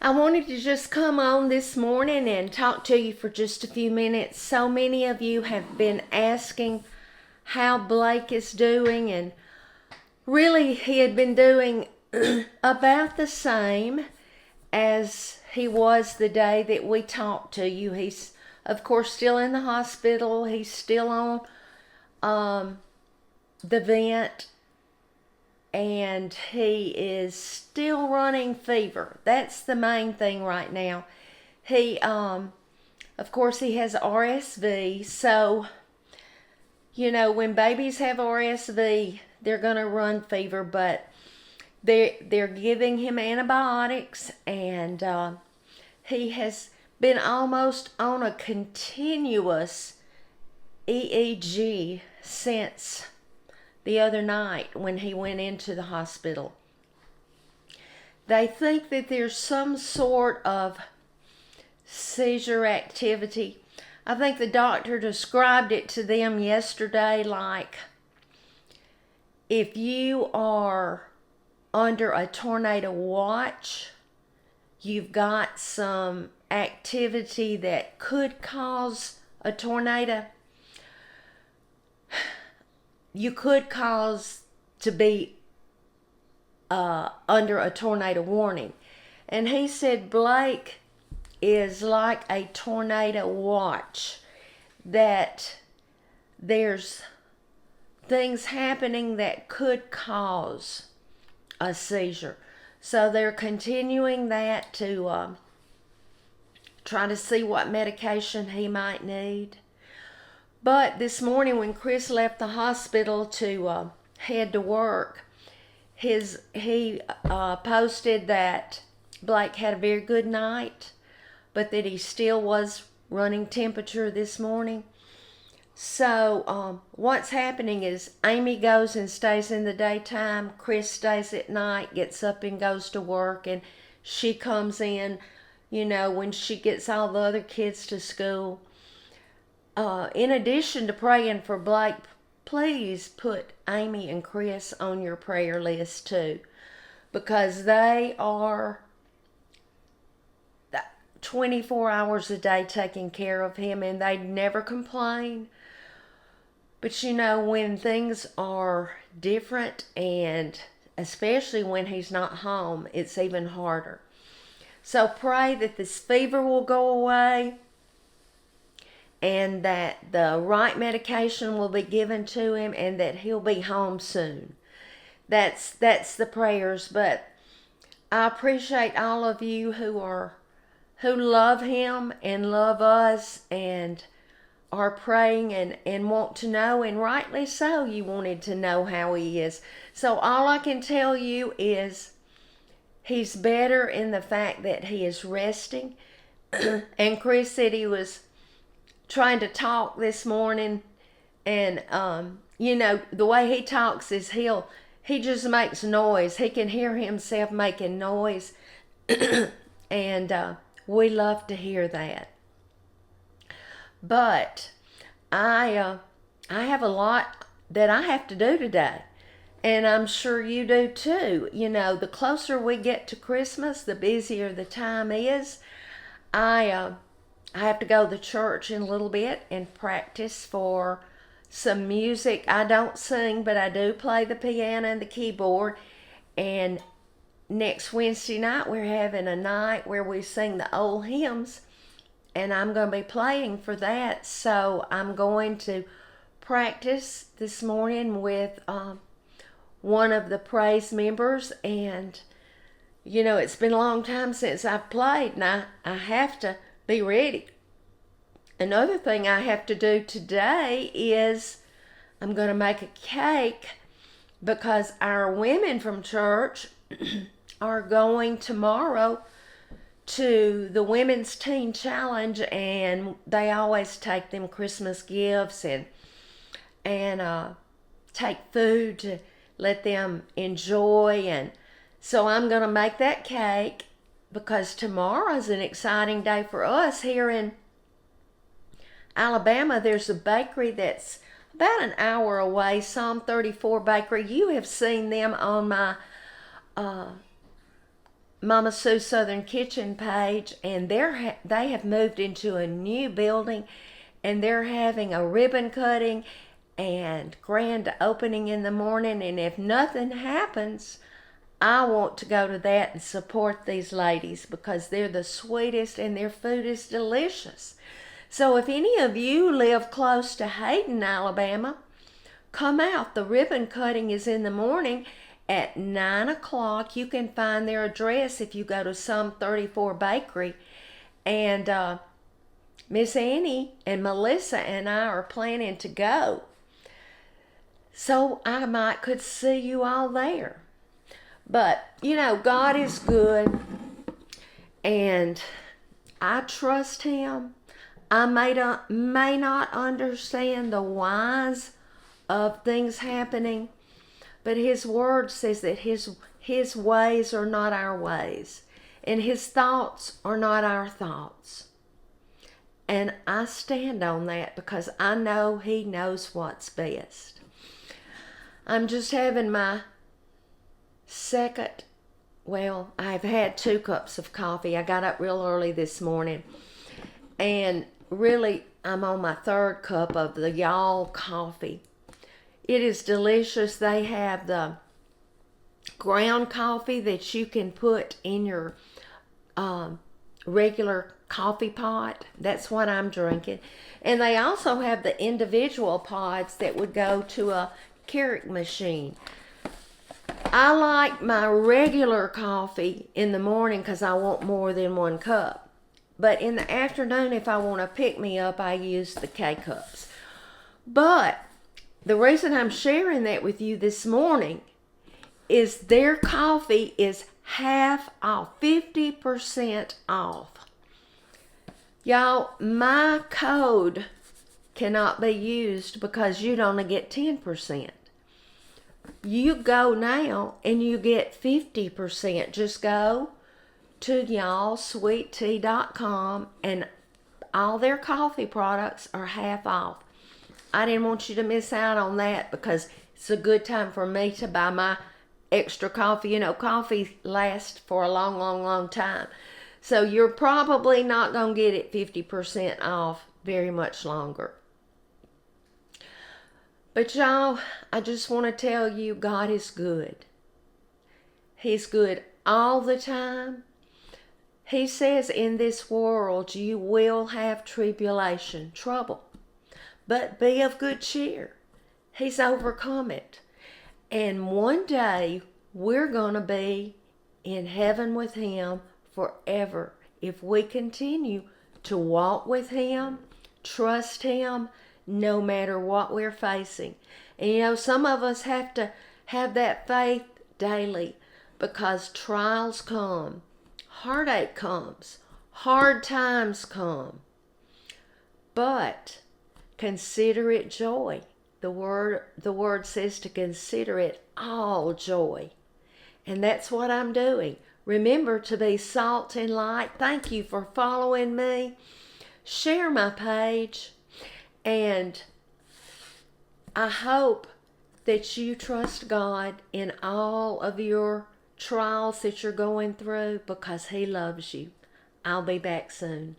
I wanted to just come on this morning and talk to you for just a few minutes. So many of you have been asking how Blake is doing, and really he had been doing about the same as he was the day that we talked to you. He's, of course, still in the hospital. He's still on the vent, and he is still running fever. That's the main thing right now. He, of course, he has RSV. So, when babies have RSV, they're going to run fever, but they're giving him antibiotics, and he has been almost on a continuous EEG since the other night when he went into the hospital. They think that there's some sort of seizure activity. I think the doctor described it to them yesterday like if you are under a tornado watch, you've got some activity that could cause a tornado. You could cause to be under a tornado warning. And he said Blake is like a tornado watch, that there's things happening that could cause a seizure. So they're continuing that to try to see what medication he might need. But this morning when Chris left the hospital to head to work, he posted that Blake had a very good night, but that he still was running temperature this morning. So what's happening is Amy goes and stays in the daytime, Chris stays at night, gets up and goes to work, and she comes in, when she gets all the other kids to school. In addition to praying for Blake, please put Amy and Chris on your prayer list too, because they are 24 hours a day taking care of him, and they never complain. But when things are different, and especially when he's not home, it's even harder. So pray that this fever will go away, and that the right medication will be given to him, and that he'll be home soon. That's the prayers. But I appreciate all of you who love him and love us and are praying and want to know, and rightly so, you wanted to know how he is. So all I can tell you is he's better in the fact that he is resting. And Chris said he was trying to talk this morning, and the way he talks is he just makes noise. He can hear himself making noise, and we love to hear that. But I have a lot that I have to do today, and I'm sure you do too. The closer we get to Christmas, the busier the time is. I have to go to church in a little bit and practice for some music. I don't sing, but I do play the piano and the keyboard. And next Wednesday night, we're having a night where we sing the old hymns, and I'm going to be playing for that. So I'm going to practice this morning with one of the praise members. And, it's been a long time since I've played, and I have to be ready. Another thing I have to do today is I'm going to make a cake, because our women from church are going tomorrow to the Women's Teen Challenge, and they always take them Christmas gifts and take food to let them enjoy. And so I'm going to make that cake, because tomorrow's an exciting day for us here in Alabama. There's a bakery that's about an hour away, Psalm 34 Bakery. You have seen them on my Mama Sue Southern Kitchen page, and they have moved into a new building, and they're having a ribbon cutting and grand opening in the morning. And if nothing happens, I want to go to that and support these ladies because they're the sweetest and their food is delicious. So if any of you live close to Hayden, Alabama, come out. The ribbon cutting is in the morning at 9 o'clock. You can find their address if you go to Some 34 Bakery. And Miss Annie and Melissa and I are planning to go. So I might could see you all there. But, God is good, and I trust Him. I may not understand the whys of things happening, but His Word says that His ways are not our ways, and His thoughts are not our thoughts. And I stand on that because I know He knows what's best. I'm just having my I've had 2 cups of coffee. I got up real early this morning, and really I'm on my 3rd cup of the Y'all coffee. It is delicious. They have the ground coffee that you can put in your regular coffee pot. That's what I'm drinking. And they also have the individual pods that would go to a Keurig machine. I like my regular coffee in the morning because I want more than 1 cup. But in the afternoon, if I want to pick me up, I use the K-Cups. But the reason I'm sharing that with you this morning is their coffee is half off, 50% off. Y'all, my code cannot be used because you'd only get 10%. You go now and you get 50%. Just go to y'allsweettea.com and all their coffee products are half off. I didn't want you to miss out on that because it's a good time for me to buy my extra coffee. Coffee lasts for a long, long, long time. So you're probably not going to get it 50% off very much longer. But y'all, I just want to tell you, God is good. He's good all the time. He says in this world you will have tribulation, trouble. But be of good cheer. He's overcome it. And one day we're going to be in heaven with Him forever if we continue to walk with Him, trust Him, no matter what we're facing. And some of us have to have that faith daily because trials come, heartache comes, hard times come. But consider it joy. The word says to consider it all joy. And that's what I'm doing. Remember to be salt and light. Thank you for following me. Share my page. And I hope that you trust God in all of your trials that you're going through because He loves you. I'll be back soon.